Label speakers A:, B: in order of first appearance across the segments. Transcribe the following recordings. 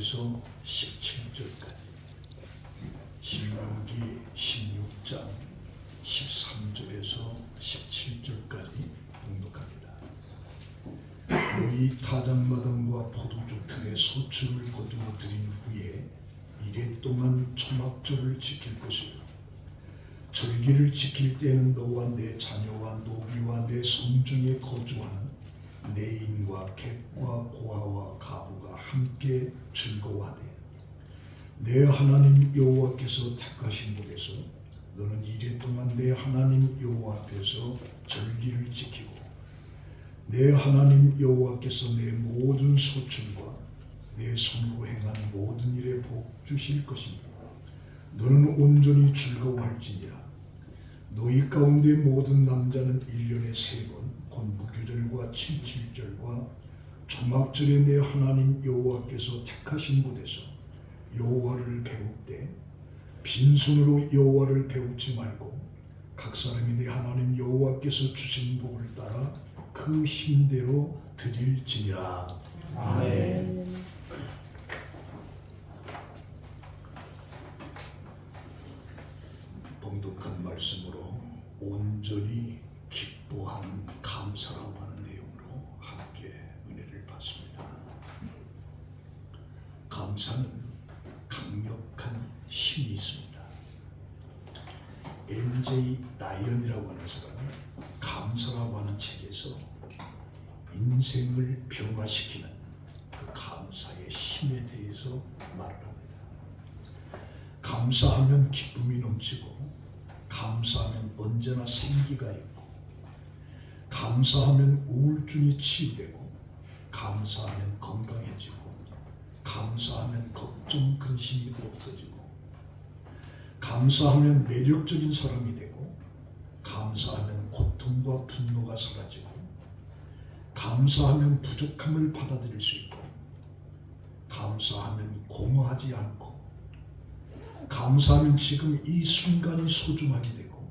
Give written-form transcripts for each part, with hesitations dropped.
A: 1절에서 17절까지, 신명기 16장 13절에서 17절까지 봉독합니다. 너희 타작마당과 포도주 틀에 소출을 거두어 들인 후에 이래 동안 초막절을 지킬 것이요, 절기를 지킬 때는 너와 내 자녀와 노비와 내 성중에 거주하는 내 인과 객과 고아와 가부가 함께 즐거워하되, 내 하나님 여호와께서 택하신 곳에서 너는 이래 동안 내 하나님 여호와 앞에서 절기를 지키고, 내 하나님 여호와께서 내 모든 소출과 내 손으로 행한 모든 일에 복 주실 것이니 너는 온전히 즐거워할지니라. 너희 가운데 모든 남자는 1년에 3번 곧 무교절과 칠칠절과 초막절에 내 하나님 여호와께서 택하신 곳에서 여호와를 배울 때 빈손으로 여호와를 배우지 말고 각 사람이 내 하나님 여호와께서 주신 복을 따라 그 힘대로 드릴지니라. 아멘. 봉독한 말씀으로 온전히 기뻐하는 감사라고 하는 내용으로 함께 은혜를 받습니다. 감사는 강력한 힘이 있습니다. MJ 라이언이라고 하는 사람이 감사라고 하는 책에서 인생을 변화시키는 그 감사의 힘에 대해서 말을 합니다. 감사하면 기쁨이 넘치고, 감사하면 언제나 생기가 있고, 감사하면 우울증이 치유되고, 감사하면 건강해지고, 감사하면 걱정, 근심이 없어지고, 감사하면 매력적인 사람이 되고, 감사하면 고통과 분노가 사라지고, 감사하면 부족함을 받아들일 수 있고, 감사하면 공허하지 않고, 감사하면 지금 이 순간이 소중하게 되고,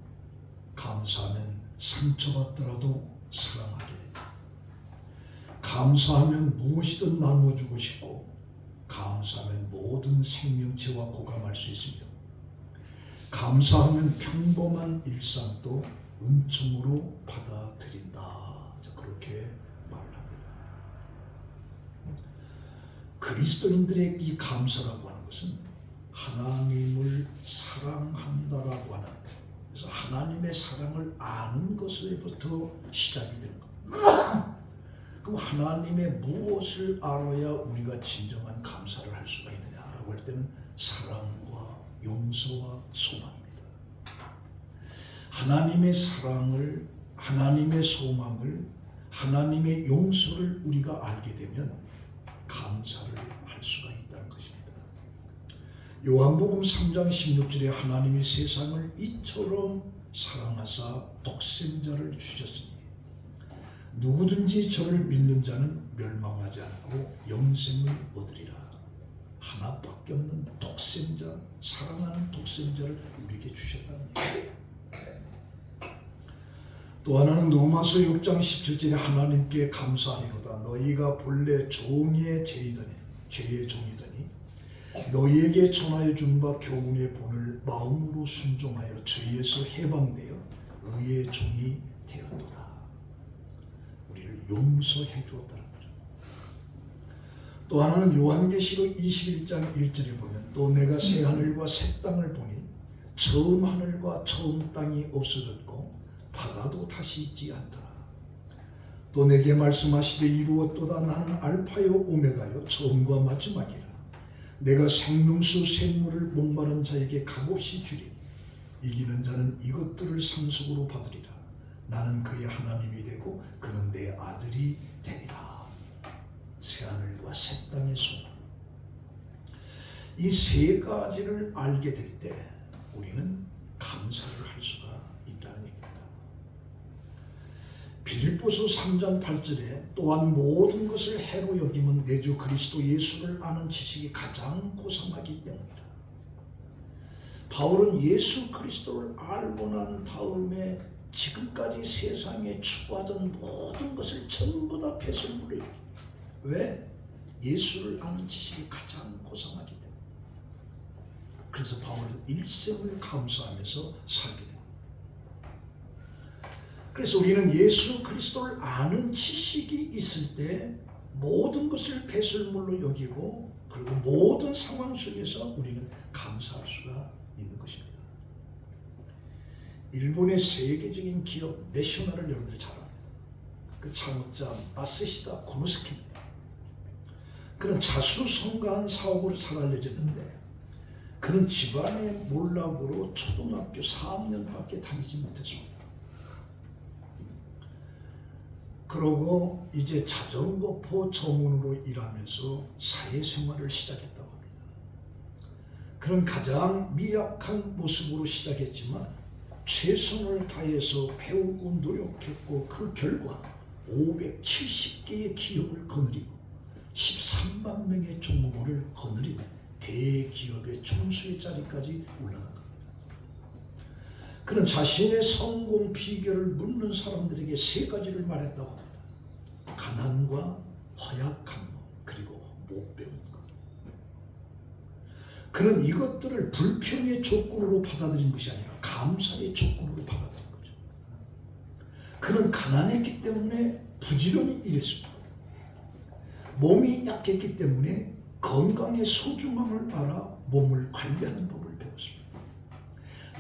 A: 감사하면 상처받더라도 사랑하게 됩니다. 감사하면 무엇이든 나누어주고 싶고, 감사하면 모든 생명체와 고감할 수 있으며, 감사하면 평범한 일상도 은총으로 받아들인다. 그렇게 말을 합니다. 그리스도인들의 이 감사라고 하는 것은 하나님을 사랑한다라고 하는, 그래서 하나님의 사랑을 아는 것에부터 시작이 되는 겁니다. 그럼 하나님의 무엇을 알아야 우리가 진정한 감사를 할 수가 있느냐라고 할 때는 사랑과 용서와 소망입니다. 하나님의 사랑을, 하나님의 소망을, 하나님의 용서를 우리가 알게 되면 감사를 할 수가 있다는 것입니다. 요한복음 3장 16절에 하나님이 세상을 이처럼 사랑하사 독생자를 주셨으니 누구든지 저를 믿는 자는 멸망하지 않고 영생을 얻으리라. 하나밖에 없는 독생자, 사랑하는 독생자를 우리에게 주셨다는 얘기예요. 또 하나는 로마서 6장 17절에 하나님께 감사하리로다. 너희가 본래 죄의 종이더니 너희에게 전하여 준 바 교훈의 본을 마음으로 순종하여 죄에서 해방되어 의의 종이 되었도다. 우리를 용서해 주었다는 거죠. 또 하나는 요한계시록 21장 1절에 보면 또 내가 새 하늘과 새 땅을 보니 처음 하늘과 처음 땅이 없어졌고 바다도 다시 있지 않더라. 또 내게 말씀하시되 이루었도다. 나는 알파요 오메가요 처음과 마지막이라. 내가 생명수 샘물을 목마른 자에게 값없이 주리니 이기는 자는 이것들을 상속으로 받으리라. 나는 그의 하나님이 되고 그는 내 아들이 되리라. 새하늘과 새 땅의 소망, 이 세 가지를 알게 될 때 우리는 감사를 할 수가 있다는 얘기입니다. 빌립보서 3장 8절에 또한 모든 것을 해로 여김은 내 주 그리스도 예수를 아는 지식이 가장 고상하기 때문이라. 바울은 예수 그리스도를 알고 난 다음에 지금까지 세상에 추구하던 모든 것을 전부 다 배설물을, 왜? 예수를 아는 지식이 가장 고상하기 때문에. 그래서 바울은 일생을 감수하면서 살게 됩니다. 그래서 우리는 예수 그리스도를 아는 지식이 있을 때 모든 것을 배설물로 여기고, 그리고 모든 상황 속에서 우리는 감사할 수가 있는 것입니다. 일본의 세계적인 기업 내셔널을 여러분들이 잘 압니다. 그 창업자 마세시다 고노스키입니다. 그는 자수성가한 사업으로 잘 알려졌는데, 그는 집안의 몰락으로 초등학교 4학년밖에 다니지 못했습니다. 그러고 이제 자전거포 전문으로 일하면서 사회생활을 시작했다고 합니다. 그는 가장 미약한 모습으로 시작했지만 최선을 다해서 배우고 노력했고, 그 결과 570개의 기업을 거느리고 13만 명의 종업원을 거느린 대기업의 총수의 자리까지 올라간 겁니다. 그는 자신의 성공 비결을 묻는 사람들에게 3가지를 말했다고 합니다. 가난과 허약한 것, 그리고 못 배운 것. 그는 이것들을 불평의 조건으로 받아들인 것이 아니라 감사의 조건으로 받아들인 거죠. 그는 가난했기 때문에 부지런히 일했습니다. 몸이 약했기 때문에 건강의 소중함을 알아 몸을 관리하는 법을 배웠습니다.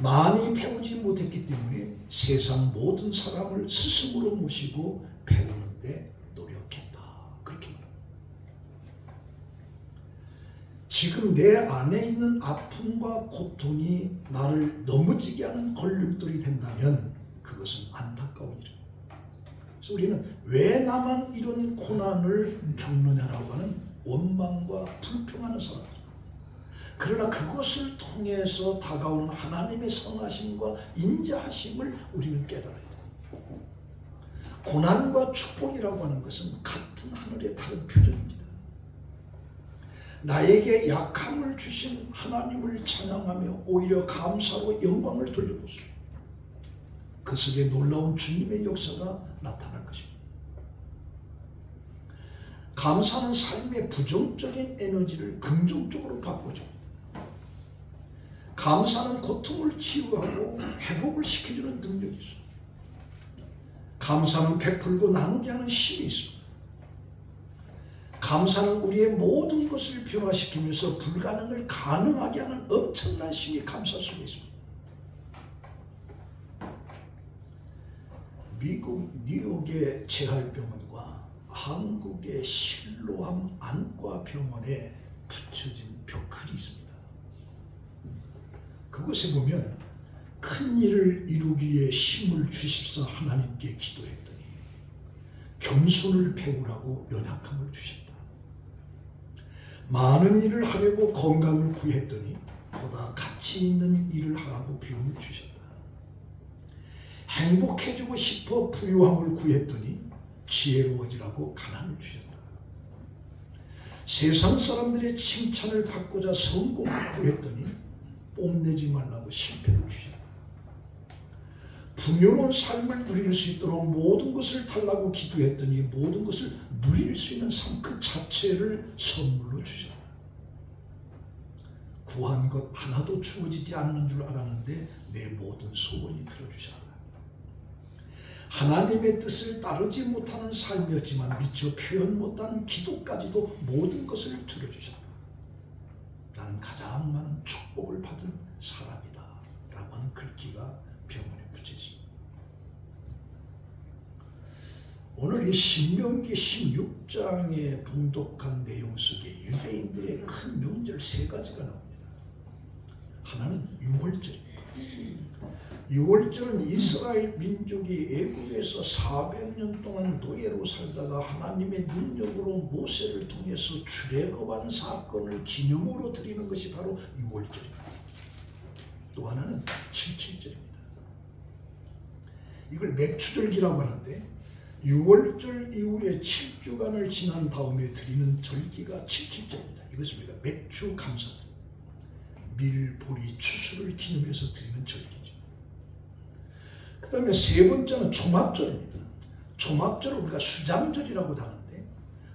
A: 많이 배우지 못했기 때문에 세상 모든 사람을 스승으로 모시고 배우는데 노력했다. 그렇게 말합니다. 지금 내 안에 있는 아픔과 고통이 나를 넘어지게 하는 걸림돌이 된다면 그것은 안타까운 일입니다. 그래서 우리는 왜 나만 이런 고난을 겪느냐라고 하는 원망과 불평하는 사람들. 그러나 그것을 통해서 다가오는 하나님의 선하심과 인자하심을 우리는 깨달아야 돼요. 고난과 축복이라고 하는 것은 같은 하늘의 다른 표정입니다. 나에게 약함을 주신 하나님을 찬양하며 오히려 감사로 영광을 돌려보세요. 그 속에 놀라운 주님의 역사가 나타날 것입니다. 감사는 삶의 부정적인 에너지를 긍정적으로 바꿔줍니다. 감사는 고통을 치유하고 회복을 시켜주는 능력이 있어요. 감사는 베풀고 나누게 하는 힘이 있습니다. 감사는 우리의 모든 것을 변화시키면서 불가능을 가능하게 하는 엄청난 힘이 감사 속에 있습니다. 미국 뉴욕의 재활병원과 한국의 실로암 안과병원에 붙여진 벽화가 있습니다. 그곳에 보면 큰 일을 이루기 위해 힘을 주십사 하나님께 기도했더니 겸손을 배우라고 연약함을 주셨다. 많은 일을 하려고 건강을 구했더니 보다 가치 있는 일을 하라고 비움을 주셨다. 행복해지고 싶어 부유함을 구했더니 지혜로워지라고 가난을 주셨다. 세상 사람들의 칭찬을 받고자 성공을 구했더니 뽐내지 말라고 실패를 주셨다. 풍요로운 삶을 누릴 수 있도록 모든 것을 달라고 기도했더니 모든 것을 누릴 수 있는 삶 그 자체를 선물로 주셨다. 구한 것 하나도 주어지지 않는 줄 알았는데 내 모든 소원이 들어주셨다. 하나님의 뜻을 따르지 못하는 삶이었지만 미처 표현 못한 기도까지도 모든 것을 들어주셨다. 나는 가장 많은 축복을 받은 사람이다 라고 하는 글귀가 병원에 붙여집니다. 오늘 이 신명기 16장에 봉독한 내용 속에 유대인들의 큰 명절 3가지가 나옵니다. 하나는 유월절입니다. 유월절은 이스라엘 민족이 애국에서 400년 동안 노예로 살다가 하나님의 능력으로 모세를 통해서 출애굽한 사건을 기념으로 드리는 것이 바로 유월절입니다. 또 하나는 77절입니다. 이걸 맥추절기라고 하는데 유월절 이후에 7주간을 지난 다음에 드리는 절기가 77절입니다. 이것을 우리가 맥추 감사절, 밀, 보리, 추수를 기념해서 드리는 절기죠. 그 다음에 3번째는 초막절입니다. 초막절을 우리가 수장절이라고 하는데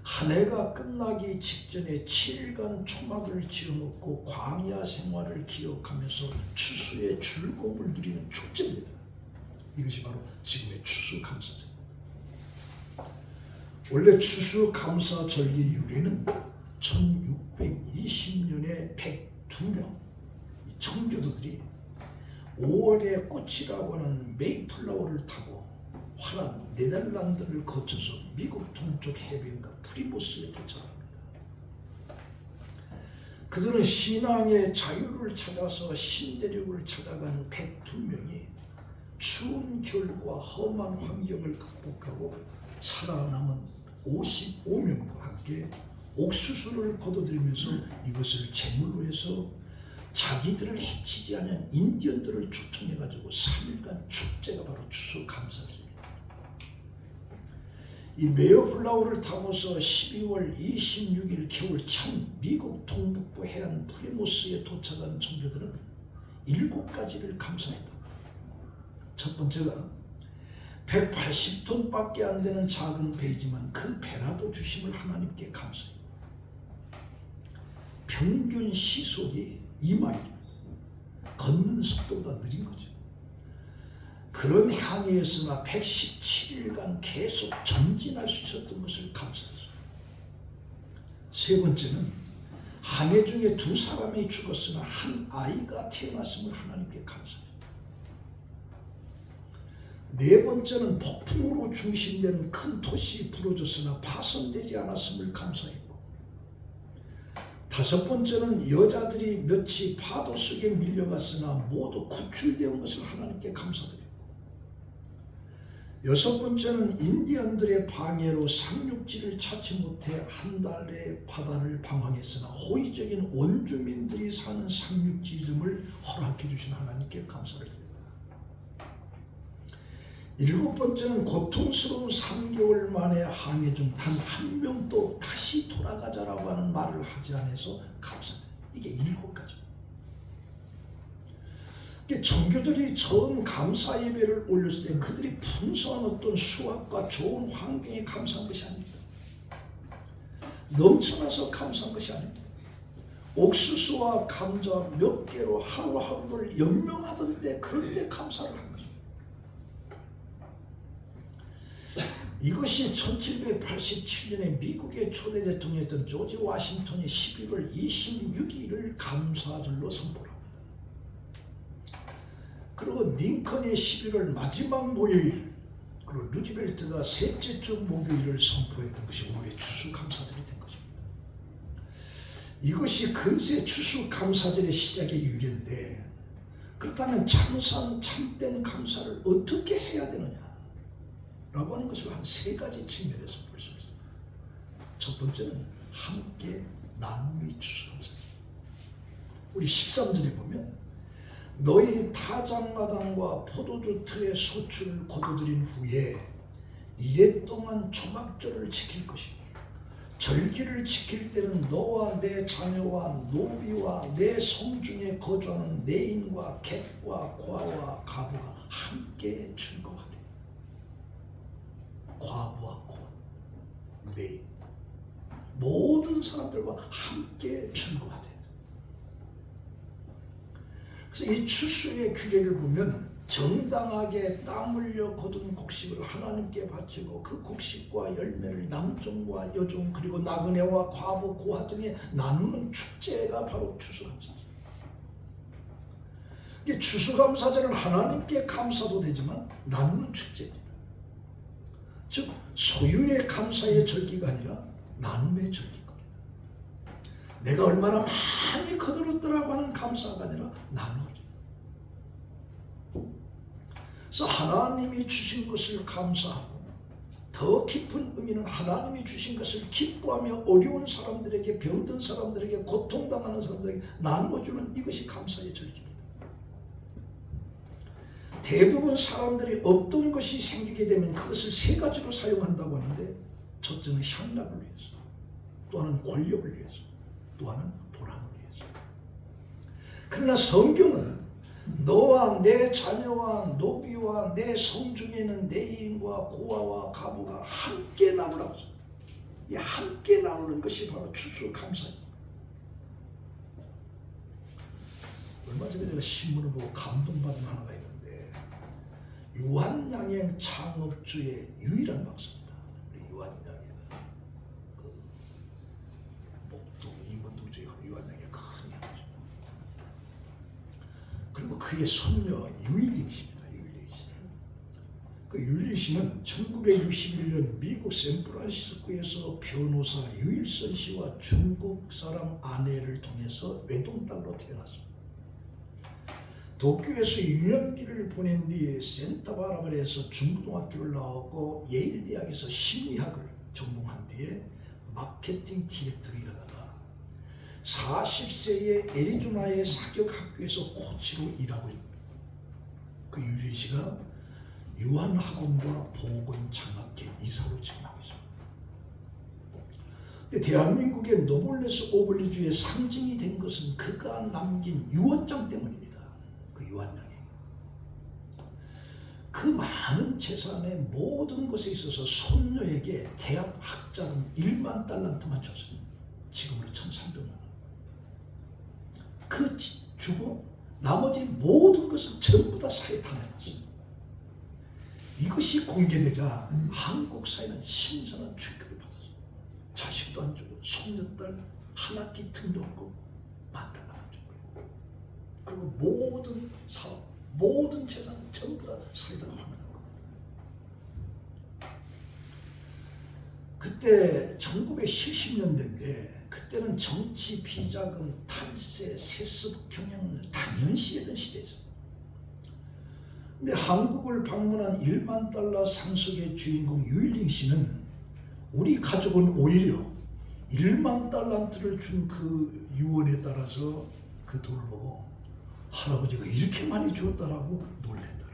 A: 한 해가 끝나기 직전에 7일간 초막을 지어놓고 광야 생활을 기억하면서 추수의 즐거움을 누리는 축제입니다. 이것이 바로 지금의 추수감사절. 원래 추수감사절기 유래는 1620년에 102명 청교도들이 5월의 꽃이라고 하는 메이플라워를 타고 화란 네덜란드를 거쳐서 미국 동쪽 해변가 프리모스에 도착합니다. 그들은 신앙의 자유를 찾아서 신대륙을 찾아간 102명이 추운 겨울과 험한 환경을 극복하고 살아남은 55명과 함께 옥수수를 거둬들이면서 이것을 제물로 해서 자기들을 해치지 않은 인디언들을 초청해가지고 3일간 축제가 바로 추수감사절입니다. 이 메이플라워를 타고서 12월 26일 겨울찬 미국 동북부 해안 프리모스에 도착한 청교들은 7가지를 감사했다. 첫 번째가 180톤밖에 안 되는 작은 배이지만 그 배라도 주심을 하나님께 감사해요. 평균 시속이 2마일입니다. 걷는 속도보다 느린 거죠. 그런 항해였으나 117일간 계속 전진할 수 있었던 것을 감사했어요. 세 번째는 항해 중에 2사람이 죽었으나 한 아이가 태어났음을 하나님께 감사해요. 네 번째는 폭풍으로 중심되는 큰 도시 부러졌으나 파손되지 않았음을 감사했고, 다섯 번째는 여자들이 몇이 파도 속에 밀려갔으나 모두 구출되온 것을 하나님께 감사드렸고, 여섯 번째는 인디언들의 방해로 상륙지를 찾지 못해 한 달의 바다를 방황했으나 호의적인 원주민들이 사는 상륙지 이름을 허락해 주신 하나님께 감사를 드립니다. 일곱 번째는 고통스러운 3개월 만에 항해 중 단 한 명도 다시 돌아가자라고 하는 말을 하지 않아서 감사드립니다. 이게 7가지. 청교들이 처음 감사 예배를 올렸을 때 그들이 풍성한 어떤 수확과 좋은 환경에 감사한 것이 아닙니다. 넘쳐나서 감사한 것이 아닙니다. 옥수수와 감자 몇 개로 하루하루를 연명하던 때 그럴 때 감사를 한 것입니다. 이것이 1787년에 미국의 초대 대통령이었던 조지 워싱턴이 11월 26일을 감사절로 선포합니다. 그리고 링컨이 11월 마지막 목요일, 그리고 루즈벨트가 셋째 주 목요일을 선포했던 것이 오늘의 추수감사절이 된 것입니다. 이것이 근세 추수감사절의 시작의 유래인데, 그렇다면 참된 감사를 어떻게 해야 되느냐 라고 하는 것을 한 3가지 측면에서 볼 수 있습니다. 첫 번째는 함께 나눔이 추수감사입니다. 우리 13절에 보면 너희 타작마당과 포도주 틀에 소출을 거둬들인 후에 이래 동안 초막절을 지킬 것이니 절기를 지킬 때는 너와 내 자녀와 노비와 내 성중에 거주하는 내인과 객과 고아와 가부가 함께 즐거워하되. 과부와 고아, 내인, 모든 사람들과 함께 즐거워하되. 그래서 이 추수의 규례를 보면 정당하게 땀 흘려 거둔 곡식을 하나님께 바치고 그 곡식과 열매를 남종과 여종 그리고 나그네와 과부 고아 등에 나누는 축제가 바로 추수감사절. 이게 추수감사절은 하나님께 감사도 되지만 나누는 축제입니다. 즉 소유의 감사의 절기가 아니라 나눔의 절기입니다. 내가 얼마나 많이 거들었더라고 하는 감사가 아니라 나누죠. 그래서 하나님이 주신 것을 감사하고 더 깊은 의미는 하나님이 주신 것을 기뻐하며 어려운 사람들에게, 병든 사람들에게, 고통당하는 사람들에게 나누어주는 이것이 감사의 절기입니다. 대부분 사람들이 어떤 것이 생기게 되면 그것을 3가지로 사용한다고 하는데, 첫째는 향락을 위해서, 또 하나는 권력을 위해서, 또 하나는 보람을 위해서. 그러나 성경은 너와 내 자녀와 노비와 내 성중에 있는 내인과 고아와 가부가 함께 나누라고 했어요. 이 함께 나누는 것이 바로 추수감사입니다. 얼마 전에 제가 신문을 보고 감동받은 하나가 있는데 유한양행 창업주의 유일한 박사입니다. 우리 유한양행 그 목동 임원동 쪽에 유한양행 큰 양이죠. 그리고 그의 손녀 유일린 씨입니다. 유일린 씨. 그 유일린 씨는 1961년 미국 샌프란시스코에서 변호사 유일선 씨와 중국 사람 아내를 통해서 외동딸로 태어났습니다. 도쿄에서 유년기를 보낸 뒤 센타바라바라에서 중고등학교를 나왔고 예일 대학에서 심리학을 전공한 뒤에 마케팅 디렉터로 일하다가 40세에 애리조나의 사격학교에서 코치로 일하고 있습니다. 그 유일린 씨가 유한학원과 보건장학회 이사로 지원하고 있습니다. 근데 대한민국의 노블레스 오블리주의 상징이 된 것은 그가 남긴 유언장 때문입니다. 그 유한양행. 그 많은 재산의 모든 것에 있어서 손녀에게 대학 학자금 1만 달란트만 줬습니다. 지금으로 1,300만 원. 그 주고 나머지 모든 것을 전부 다 사회에 다 내놨습니다. 이것이 공개되자 한국 사회는 신선한 충격을 받았어요. 자식도 안 주고 손녀딸 한 학기 등록금 만달러. 그리고 모든 사업, 모든 재산을 전부 다 사회에다가 하는 겁니다. 그때 1970년대인데 그때는 정치 비자금, 탈세, 세습 경영을 당연시 하던 시대였어요. 근데 한국을 방문한 1만 달러 상속의 주인공 유일린 씨는 우리 가족은 오히려 1만 달란트를 준 그 유언에 따라서 그 돈을 보고 할아버지가 이렇게 많이 주었다라고 놀랬다.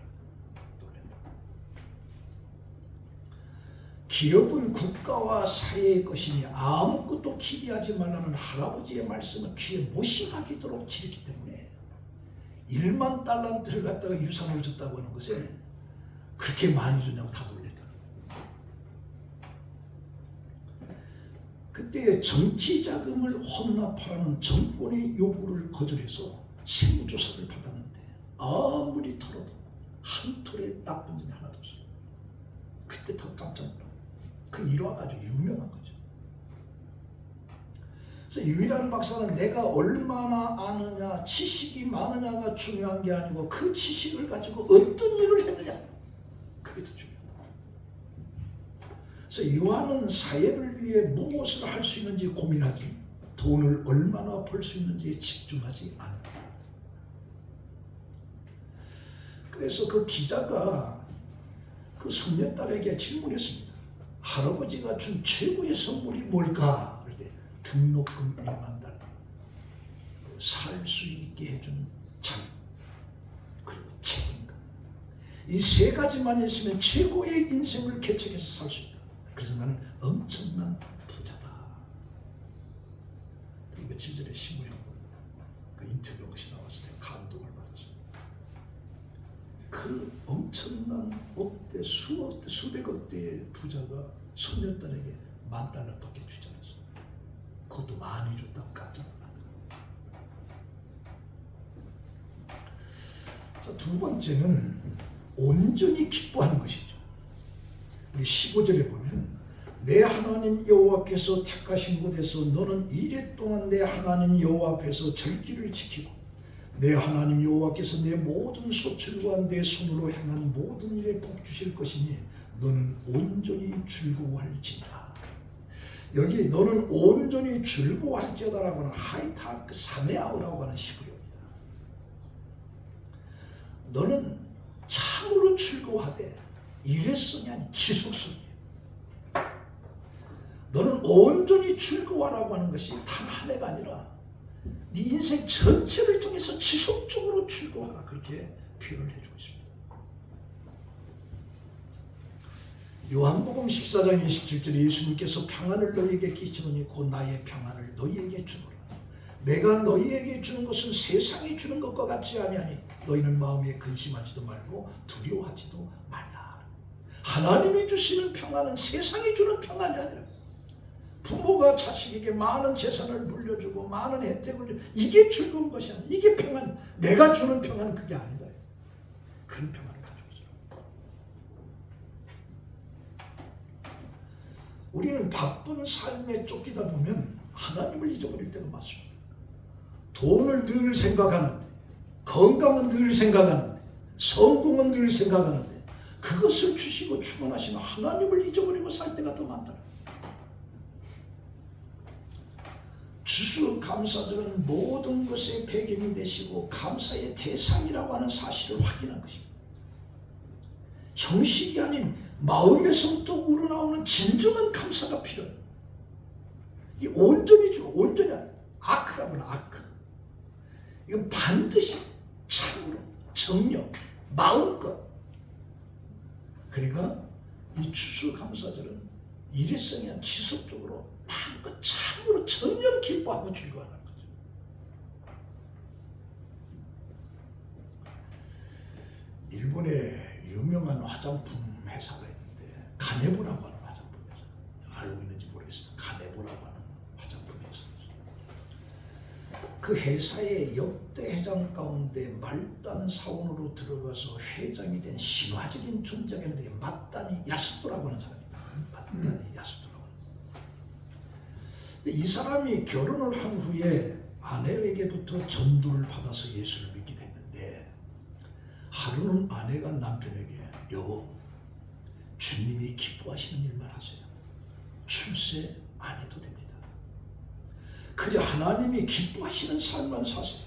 A: 기업은 국가와 사회의 것이니 아무것도 기대하지 말라는 할아버지의 말씀을 귀에 못 심하도록 지렸기 때문에 1만 달란트를 갖다가 유산을 줬다고 하는 것에 그렇게 많이 줬냐고 다 놀랬다. 그때 정치자금을 헌납하라는 정권의 요구를 거절해서 세무조사를 받았는데 아무리 털어도 한 톨에 나쁜 점이 하나도 없어요. 그때 더 깜짝 놀랐어요. 그 일화가 아주 유명한 거죠. 그래서 유일한 박사는 내가 얼마나 아느냐, 지식이 많으냐가 중요한 게 아니고 그 지식을 가지고 어떤 일을 했느냐, 그게 더 중요하다. 그래서 유한은 사회를 위해 무엇을 할 수 있는지 고민하지 돈을 얼마나 벌 수 있는지에 집중하지 않는다. 그래서 그 기자가 그 손녀딸에게 질문했습니다. 할아버지가 준 최고의 선물이 뭘까? 그럴 때 등록금 1만 달러, 살 수 있게 해준 자유, 그리고 책임감. 이 세 가지만 있으면 최고의 인생을 개척해서 살 수 있다. 그래서 나는 엄청난 부자다. 그 며칠 전에 신문에 그 인터뷰 것이 나왔을 때 감동을 받았어요. 그 엄청난 억대, 수억대, 수백억 대의 부자가 손녀딸에게 1만 달러밖에 주지 않았어요. 그것도 많이 줬다고 깜짝 놀랐다. 자, 두 번째는 온전히 기뻐하는 것이죠. 우리 15절에 보면 내 하나님 여호와께서 택하신 곳에서 너는 이래 동안 내 하나님 여호와 앞에서 절기를 지키고 내 하나님 여호와께서 내 모든 소출과 내 손으로 행한 모든 일에 복 주실 것이니 너는 온전히 즐거워할지니라. 여기 너는 온전히 즐거워할지어다라고 하는 하이타크 사메아우라고 하는 시부요입니다. 너는 참으로 즐거워하되 일회성이 아닌 지속성이에요. 너는 온전히 즐거워하라고 하는 것이 단 한 해가 아니라 네 인생 전체를 통해서 지속적으로 즐거워하라, 그렇게 표현을 해주고 있습니다. 요한복음 14장 27절에 예수님께서 평안을 너희에게 끼치노니 곧 나의 평안을 너희에게 주노라. 내가 너희에게 주는 것은 세상이 주는 것과 같지 아니하니 너희는 마음에 근심하지도 말고 두려워하지도 말라. 하나님이 주시는 평안은 세상이 주는 평안이 아니라
B: 부모가 자식에게 많은 재산을 물려주고 많은 혜택을 주고 이게 즐거운 것이 아니야. 이게 평안. 내가 주는 평안은 그게 아니다. 그런 평안을 가져오죠. 우리는 바쁜 삶에 쫓기다 보면 하나님을 잊어버릴 때가 많습니다. 돈을 늘 생각하는데, 건강은 늘 생각하는데, 성공은 늘 생각하는데 그것을 주시고 축원하시는 하나님을 잊어버리고 살 때가 더 많다. 추수감사절은 모든 것의 배경이 되시고 감사의 대상이라고 하는 사실을 확인한 것입니다. 형식이 아닌 마음에서부터 우러나오는 진정한 감사가 필요해요. 이 온전히죠. 온전히 아크라고 하는 아크. 이건 반드시 참으로 정령 마음껏. 그러니까 이 추수감사절은 일회성이 아니라 지속적으로 마음껏 참으로 정령 기뻐하고 즐거워하는 거죠. 일본에 유명한 화장품 회사가 있는데 가네보라고 하는 화장품 회사. 알고 있는지 모르겠습니다. 가네보라고 하는 화장품 회사. 그 회사의 역대 회장 가운데 말단 사원으로 들어가서 회장이 된 신화적인 존재가 있는데 마단이 야스토라고 하는 사람입니다. 마단이 야스토라고 하는 사람. 이 사람이 결혼을 한 후에 아내에게부터 전도를 받아서 예수를 믿게 됐는데 하루는 아내가 남편에게 여보 주님이 기뻐하시는 일만 하세요. 출세 안 해도 됩니다. 그저 하나님이 기뻐하시는 삶만 사세요.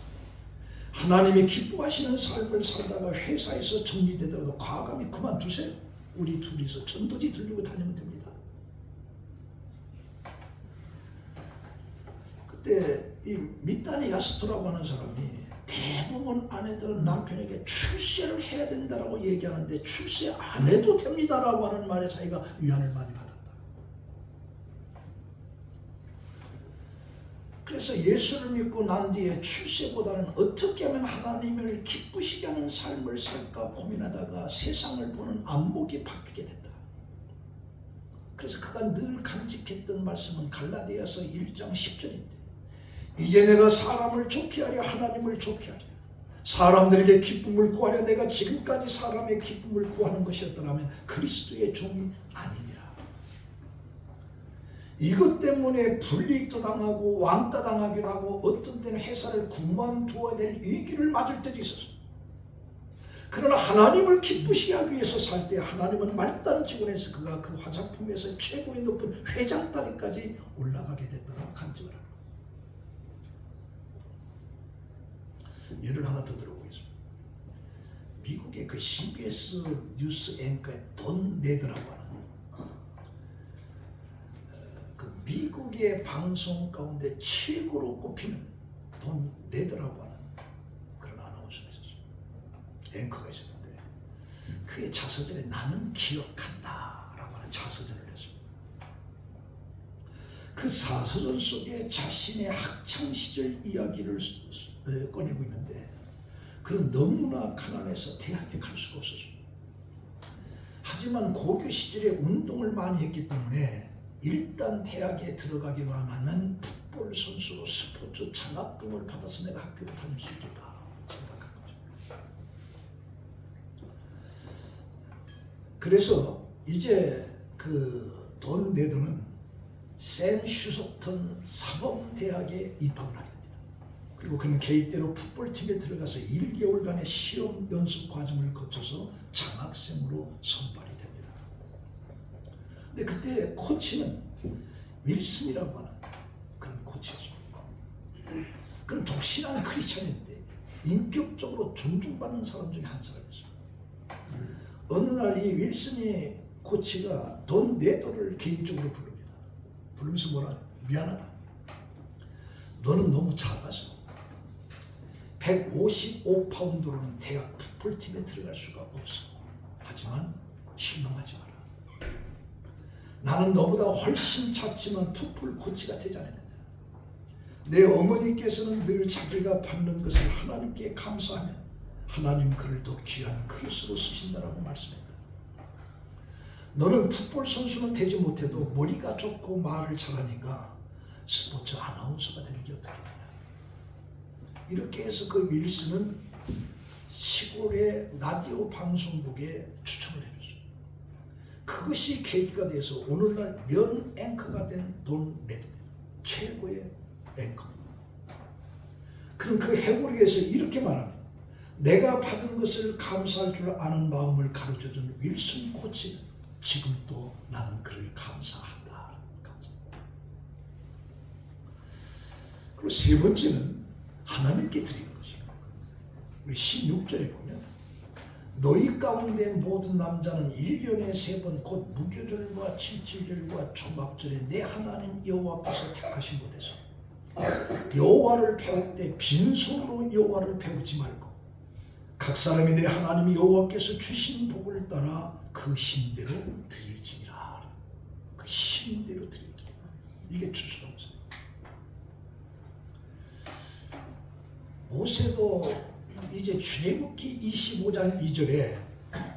B: 하나님이 기뻐하시는 삶을 살다가 회사에서 정리되더라도 과감히 그만두세요. 우리 둘이서 전도지 들리고 다니면 됩니다. 그때 이 미다니 야스토라고 하는 사람이 대부분 아내들은 남편에게 출세를 해야 된다라고 얘기하는데 출세 안 해도 됩니다라고 하는 말에 자기가 위안을 많이 받았다. 그래서 예수를 믿고 난 뒤에 출세보다는 어떻게 하면 하나님을 기쁘시게 하는 삶을 살까 고민하다가 세상을 보는 안목이 바뀌게 됐다. 그래서 그가 늘 간직했던 말씀은 갈라디아서 1장 10절인데 이제 내가 사람을 좋게 하려 하나님을 좋게 하려 사람들에게 기쁨을 구하려 내가 지금까지 사람의 기쁨을 구하는 것이었더라면 그리스도의 종이 아니니라. 이것 때문에 불이익도 당하고 왕따 당하기도 하고 어떤 때는 회사를 그만두어야 될 위기를 맞을 때도 있었어요. 그러나 하나님을 기쁘시게 하기 위해서 살 때 하나님은 말단 직원에서 그가 그 화장품에서 최고의 높은 회장 따위까지 올라가게 됐다고 간증을 합니다. 예를 하나 더 들어보겠습니다. 미국의 그 CBS 뉴스 앵커의 돈 네드라고 하는 그 미국의 방송 가운데 최고로 꼽히는 돈 네드라고 하는 그런 아나운서가 있었어요. 앵커가 있었는데 그의 자서전에 나는 기억한다 라고 하는 자서전을 했습니다. 그 자서전 속에 자신의 학창시절 이야기를 꺼내고 있는데 그는 너무나 가난해서 대학에 갈 수가 없었습니다. 하지만 고교 시절에 운동을 많이 했기 때문에 일단 대학에 들어가기로 하면 풋볼 선수로 스포츠 장학금을 받아서 내가 학교를 다닐 수 있겠다 생각한 거죠. 그래서 이제 그 돈 네드는 샘 슈소턴 사범대학에 입학을 하게 됩니다. 그리고 그는 계획대로 풋볼팀에 들어가서 1개월간의 시험 연습 과정을 거쳐서 장학생으로 선발이 됩니다. 근데 그때 코치는 윌슨이라고 하는 그런 코치였습니다. 그는 독실한 크리스찬인데 인격적으로 존중받는 사람 중에 한 사람이었어요. 어느 날 이 윌슨이 코치가 돈 네도를 개인적으로 부릅니다. 부르면서 뭐라 미안하다. 너는 너무 작아서 155파운드로는 대학 풋볼팀에 들어갈 수가 없어. 하지만 실망하지 마라. 나는 너보다 훨씬 작지만 풋볼 코치가 되지 않았느냐. 내 어머니께서는 늘 자기가 받는 것을 하나님께 감사하면 하나님 그를 더 귀한 크리스로 쓰신다라고 말씀했다. 너는 풋볼 선수는 되지 못해도 머리가 좋고 말을 잘하니까 스포츠 아나운서가 되는 게 어떻게 되냐. 이렇게 해서 그 윌슨은 시골의 라디오 방송국에 추천을 해줬어요. 그것이 계기가 돼서 오늘날 면 앵커가 된 돈 레드입니다. 최고의 앵커. 그럼 그 해골에서 이렇게 말합니다. 내가 받은 것을 감사할 줄 아는 마음을 가르쳐준 윌슨 코치, 지금도 나는 그를 감사한다. 그리고 세 번째는 하나님께 드리는 것이에요. 우리 16절에 보면 너희 가운데 모든 남자는 1년에 3번 곧 무교절과 칠칠절과 초막절에 내 하나님 여호와께서 택하신 곳에서 여호와를 배울 때 빈손으로 여호와를 배우지 말고 각 사람이 내 하나님 여호와께서 주신 복을 따라 그 힘대로 드릴지니라. 그 힘대로 드립니다. 이게 추수동사. 모세도 이제 출애굽기 25장 2절에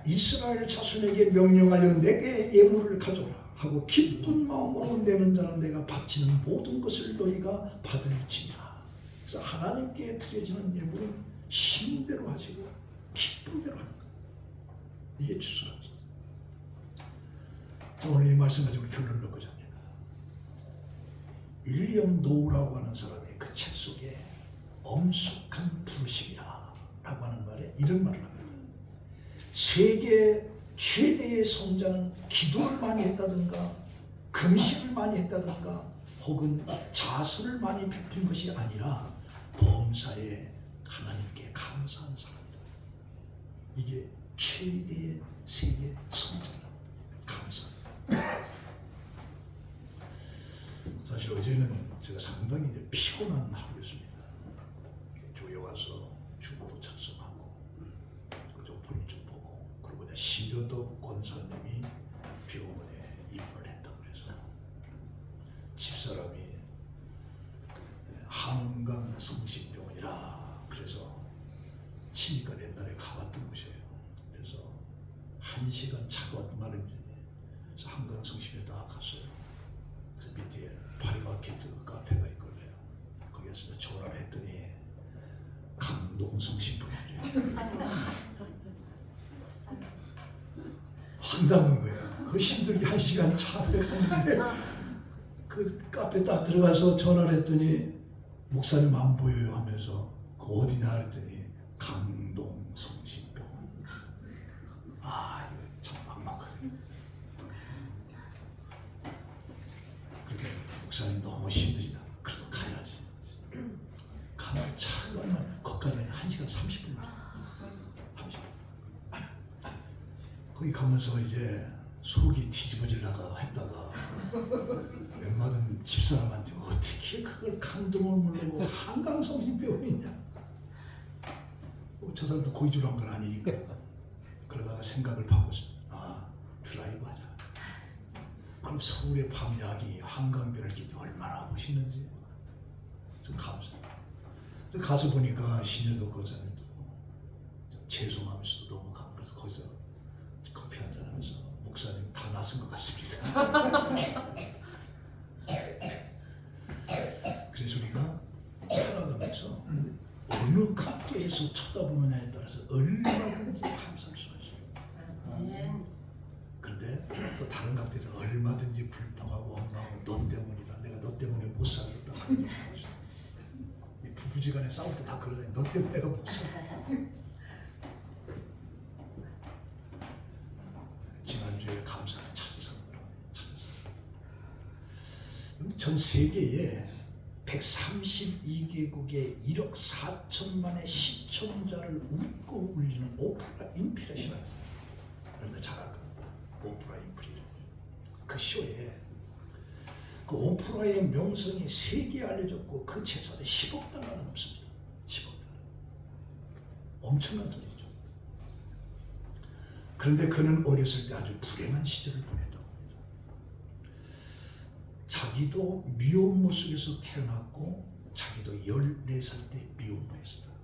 B: 이스라엘 자손에게 명령하여 내게 예물을 가져오라 하고 기쁜 마음으로 내는 자는 내가 바치는 모든 것을 너희가 받을지니라. 그래서 하나님께 드려지는 예물은 힘대로 하시고 기쁜 대로 하는 거예요. 이게 추수랍니다. 오늘 이 말씀 가지고 결론을 넣고자 합니다. 윌리엄 노우라고 하는 사람이 그 책 속에 엄숙한 부르심이라 라고 하는 말에 이런 말을 합니다. 세계 최대의 성자는 기도를 많이 했다든가 금식을 많이 했다든가 혹은 자수를 많이 베푼 것이 아니라 범사에 하나님께 감사한 사람이다. 이게 최대의 세계 성자다. 감사. 사실 어제는 제가 상당히 이제 피곤한 하루였습니다. 교회 와서 주보도 작성하고 좀 볼 좀 보고 그리고 이제 신효덕 권사님이 병원에 입원을 했다고 그래서 집사람이 한강 성심병원이라 그래서 치니까 옛날에 가봤던 곳이에요. 그래서 1시간 차가 말입니다. 그래서 한강 성심에 딱 갔어요. 그래서 밑에 파리마켓 카페가 있거든요. 거기에서 전화를 했더니 강동 성심병원이래요. 황당한 거예요. 그 힘들게 1시간 차를 갔는데 그 카페 딱 들어가서 전화를 했더니 목사님 안 보여요 하면서 그 어디냐 했더니 강동 성심병원. 아 이거 참 막막하네. 그런데 목사님 너무 힘드시다. 그래도 가야지. 가면 차가 얼마나 거기까지 1시간 30분. 30분. 거기 가면서 이제 속이 뒤집어지려고 했다가 웬만한 집사람한테 어떻게 그걸 강동을 모르고 한강성심병원이냐. 저 사람도 고의주로 한 건 아니니까. 그러다가 생각을 바꿨어. 아, 드라이브 하자. 그럼 서울의 밤 야경이 한강변을 기대 얼마나 멋있는지. 좀 감사. 가서 보니까 신효덕 권사님도 죄송하면서도 너무 감사해서 그래서 거기서 커피 한잔 하면서 목사님 다 나선 것 같습니다. 그래서 우리가 살아가면서 어느 각도에서 쳐다보느냐에 따라서 얼마든지 감사할 수가 있어요. 그런데 또 다른 각도에서 얼마든지 불평하고 원망하고 너 때문이다. 내가 너 때문에 못 살겠다. 부부지간에 싸울 때 다 그러네. 너 때문에 내가 못 살아. 지난주에 감사를 찾아서 전 세계에 132개국의 1억 4천만의 시청자를 웃고 울리는 오프라 인프리가 있어요. 여러분들 잘 알 겁니다. 오프라 인프리. 그 쇼에 그 오프라의 명성이 세계에 알려졌고 그 재산에 10억 달러는 없습니다. 10억 달러. 엄청난 돈이죠. 그런데 그는 어렸을 때 아주 불행한 시절을 보냈다고 합니다. 자기도 미혼모 속에서 태어났고 자기도 14살 때 미혼모였습니다.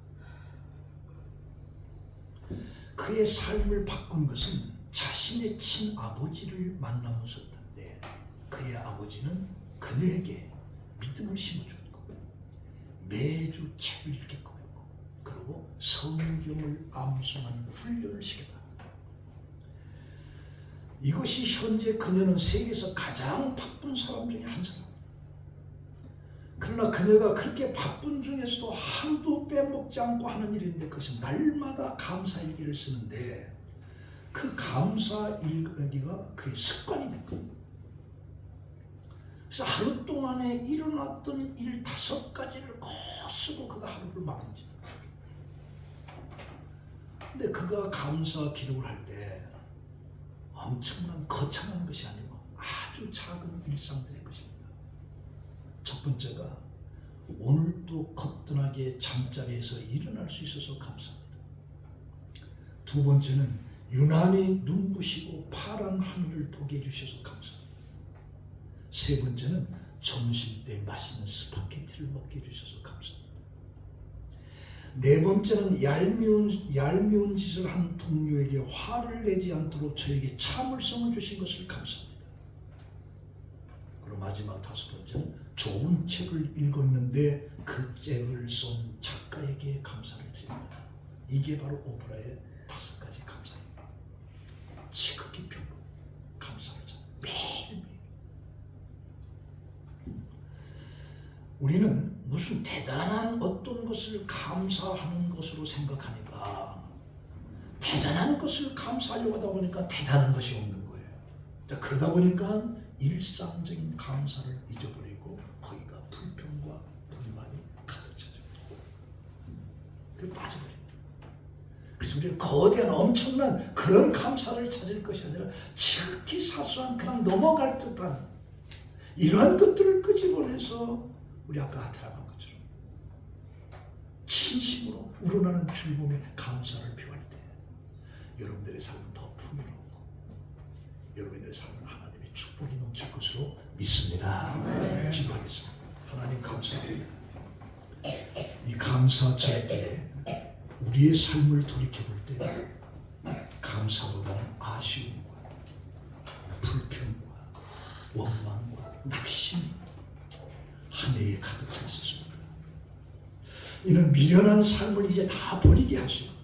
B: 그의 삶을 바꾼 것은 자신의 친아버지를 만나면서 어떤데 그의 아버지는 그녀에게 믿음을 심어줬고 매주 책을 읽게끔 했고 그리고 성경을 암송하는 훈련을 시켰다. 이것이 현재 그녀는 세계에서 가장 바쁜 사람 중에 한 사람. 그러나 그녀가 그렇게 바쁜 중에서도 하루도 빼먹지 않고 하는 일인데 그것은 날마다 감사일기를 쓰는데 그 감사일기가 그의 습관이 된 거예요. 그래서 하루 동안에 일어났던 일 5가지를 꼭 쓰고 그가 하루를 마무리지. 근데 그가 감사 기록을 할 때 엄청난 거창한 것이 아니고 아주 작은 일상들의 것입니다. 첫 번째가 오늘도 거뜬하게 잠자리에서 일어날 수 있어서 감사합니다. 두 번째는 유난히 눈부시고 파란 하늘을 보게 해주셔서 감사합니다. 세 번째는 점심때 맛있는 스파게티를 먹게 해주셔서 감사합니다. 네 번째는 얄미운 짓을 한 동료에게 화를 내지 않도록 저에게 참을성을 주신 것을 감사합니다. 그리고 마지막 5번째는 좋은 책을 읽었는데 그 책을 쓴 작가에게 감사를 드립니다. 이게 바로 오프라의 5가지 감사입니다. 지극히 별로 감사를 매일매일. 우리는 무슨 대단한 어떤 것을 감사하는 것으로 생각하니까 대단한 것을 감사하려고 하다 보니까 대단한 것이 없는 거예요. 그러다 보니까 일상적인 감사를 잊어버리고 거기가 불평과 불만이 가득 차죠. 그게 빠져버립니다. 그래서 우리는 거대한 엄청난 그런 감사를 찾을 것이 아니라 지극히 사소한 그냥 넘어갈 듯한 이러한 것들을 끄집어내서 우리 아까 하트라고 것처럼 진심으로 우러나는 즐거움에 감사를 표할 때 여러분들의 삶은 더 풍요롭고 여러분들의 삶은 하나님의 축복이 넘칠 것으로 믿습니다. 기도하겠습니다. 하나님 감사합니다. 이 감사 절기에 우리의 삶을 돌이켜볼 때 감사보다는 아쉬움과 불평과 원망과 낙심 한 해에 가득 차 있었습니다. 이는 미련한 삶을 이제 다 버리게 하시고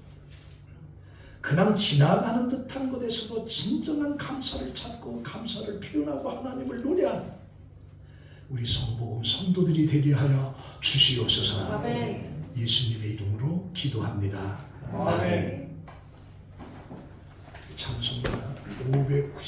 B: 그냥 지나가는 듯한 것에서도 진정한 감사를 찾고 감사를 표현하고 하나님을 노래하는 우리 성복음 성도들이 되게 하여 주시옵소서.
C: 아멘.
B: 예수님의 이름으로 기도합니다. 아멘. 찬송가 590